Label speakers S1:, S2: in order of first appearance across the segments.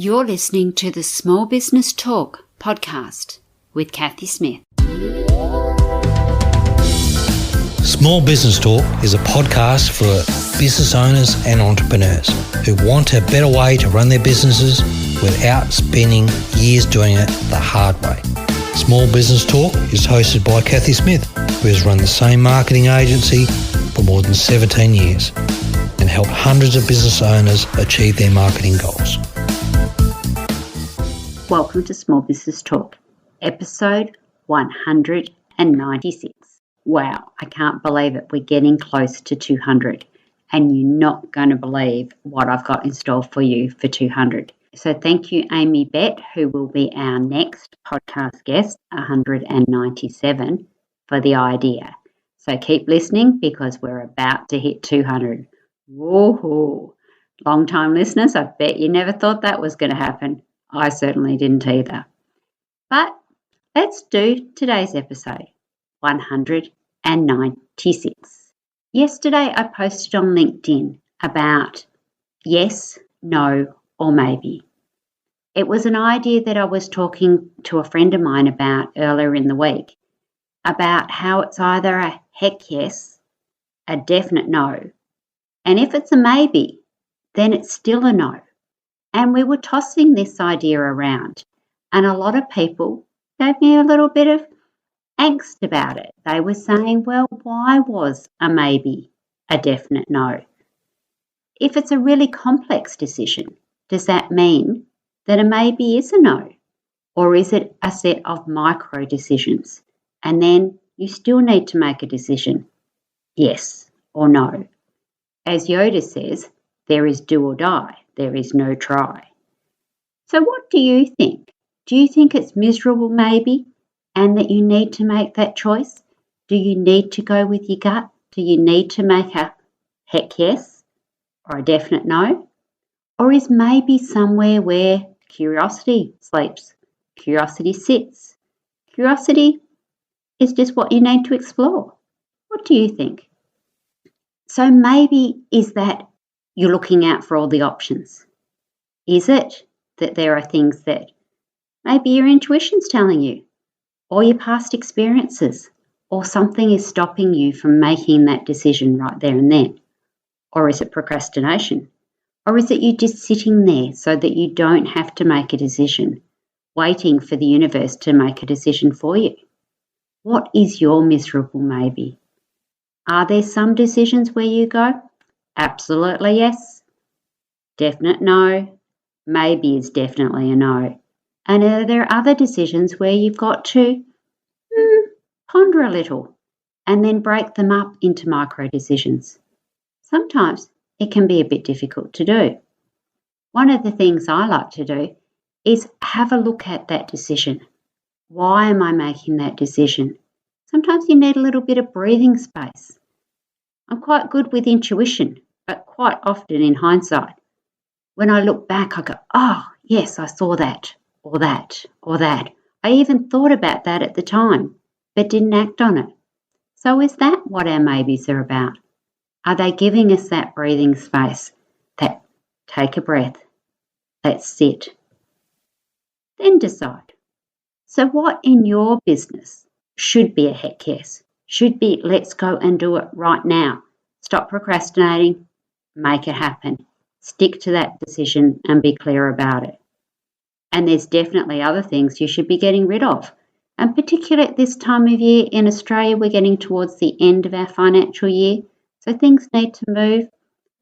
S1: You're listening to the Small Business Talk podcast with Cathy Smith.
S2: Small Business Talk is a podcast for business owners and entrepreneurs who want a better way to run their businesses without spending years doing it the hard way. Small Business Talk is hosted by Cathy Smith, who has run the same marketing agency for more than 17 years and helped hundreds of business owners achieve their marketing goals.
S1: Welcome to Small Business Talk, episode 196. Wow, I can't believe it. We're getting close to 200, and you're not going to believe what I've got in store for you for 200. So thank you, Amy Bett, who will be our next podcast guest, 197, for the idea. So keep listening because we're about to hit 200. Woohoo! Long-time listeners, I bet you never thought that was going to happen. I certainly didn't either. But let's do today's episode, 196. Yesterday I posted on LinkedIn about yes, no, or maybe. It was an idea that I was talking to a friend of mine about earlier in the week, about how it's either a heck yes, a definite no, and if it's a maybe, then it's still a no. And we were tossing this idea around, and a lot of people gave me a little bit of angst about it. They were saying, well, why was a maybe a definite no? If it's a really complex decision, does that mean that a maybe is a no? Or is it a set of micro decisions? And then you still need to make a decision, yes or no. As Yoda says, there is do or die. There is no try. So what do you think? Do you think it's miserable maybe and that you need to make that choice? Do you need to go with your gut? Do you need to make a heck yes or a definite no? Or is maybe somewhere where curiosity sleeps, curiosity sits? Curiosity is just what you need to explore. What do you think? So maybe is that you're looking out for all the options? Is it that there are things that maybe your intuition's telling you, or your past experiences, or something is stopping you from making that decision right there and then? Or is it procrastination? Or is it you just sitting there so that you don't have to make a decision, waiting for the universe to make a decision for you? What is your miserable maybe? Are there some decisions where you go, absolutely yes, definite no, maybe is definitely a no? And are there other decisions where you've got to ponder a little and then break them up into micro decisions? Sometimes it can be a bit difficult to do. One of the things I like to do is have a look at that decision. Why am I making that decision? Sometimes you need a little bit of breathing space. I'm quite good with intuition, but quite often in hindsight, when I look back, I go, oh, yes, I saw that, or that, or that. I even thought about that at the time, but didn't act on it. So is that what our maybes are about? Are they giving us that breathing space, that take a breath, let's sit, then decide? So what in your business should be a heck yes? Should be let's go and do it right now. Stop procrastinating, make it happen. Stick to that decision and be clear about it. And there's definitely other things you should be getting rid of. And particularly at this time of year in Australia, we're getting towards the end of our financial year. So things need to move.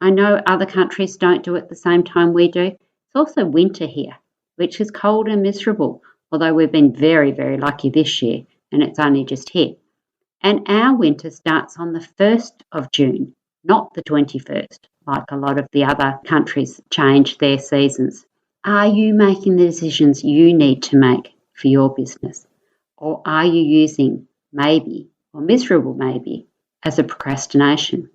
S1: I know other countries don't do it the same time we do. It's also winter here, which is cold and miserable, although we've been very, very lucky this year and it's only just hit. And our winter starts on the 1st of June, not the 21st, like a lot of the other countries change their seasons. Are you making the decisions you need to make for your business? Or are you using maybe or miserable maybe as a procrastination?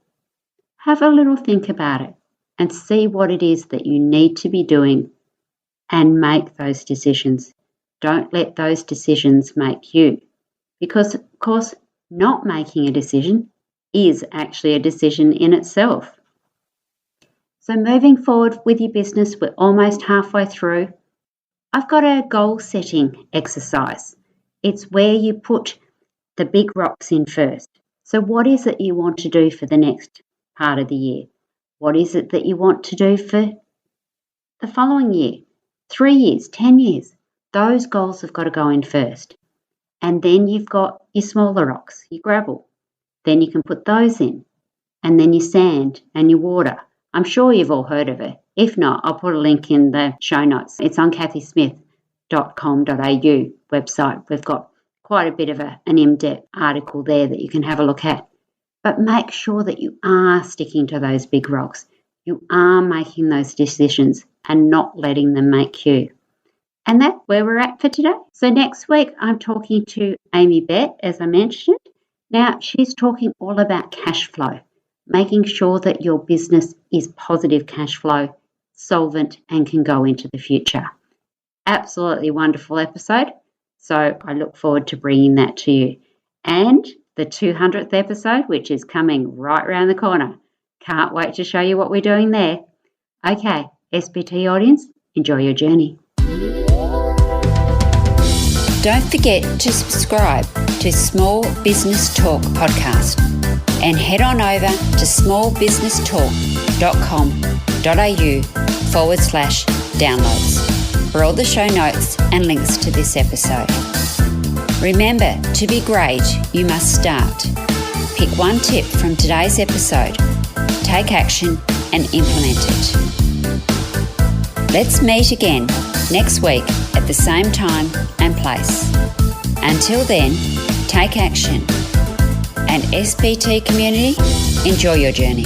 S1: Have a little think about it and see what it is that you need to be doing and make those decisions. Don't let those decisions make you. Because, of course, not making a decision is actually a decision in itself. So moving forward with your business, we're almost halfway through. I've got a goal setting exercise. It's where you put the big rocks in first. So what is it you want to do for the next part of the year? What is it that you want to do for the following year? 3 years, 10 years. Those goals have got to go in first. And then you've got your smaller rocks, your gravel. Then you can put those in. And then your sand and your water. I'm sure you've all heard of it. If not, I'll put a link in the show notes. It's on cathysmith.com.au website. We've got quite a bit of an in-depth article there that you can have a look at. But make sure that you are sticking to those big rocks. You are making those decisions and not letting them make you. And that's where we're at for today. So next week, I'm talking to Amy Bett, as I mentioned. Now, she's talking all about cash flow, making sure that your business is positive cash flow, solvent, and can go into the future. Absolutely wonderful episode. So I look forward to bringing that to you. And the 200th episode, which is coming right around the corner. Can't wait to show you what we're doing there. Okay, SBT audience, enjoy your journey.
S3: Don't forget to subscribe to Small Business Talk podcast and head on over to smallbusinesstalk.com.au/downloads for all the show notes and links to this episode. Remember, to be great, you must start. Pick one tip from today's episode, take action and implement it. Let's meet again next week at the same time and place. Until then, take action. And SBT community, enjoy your journey.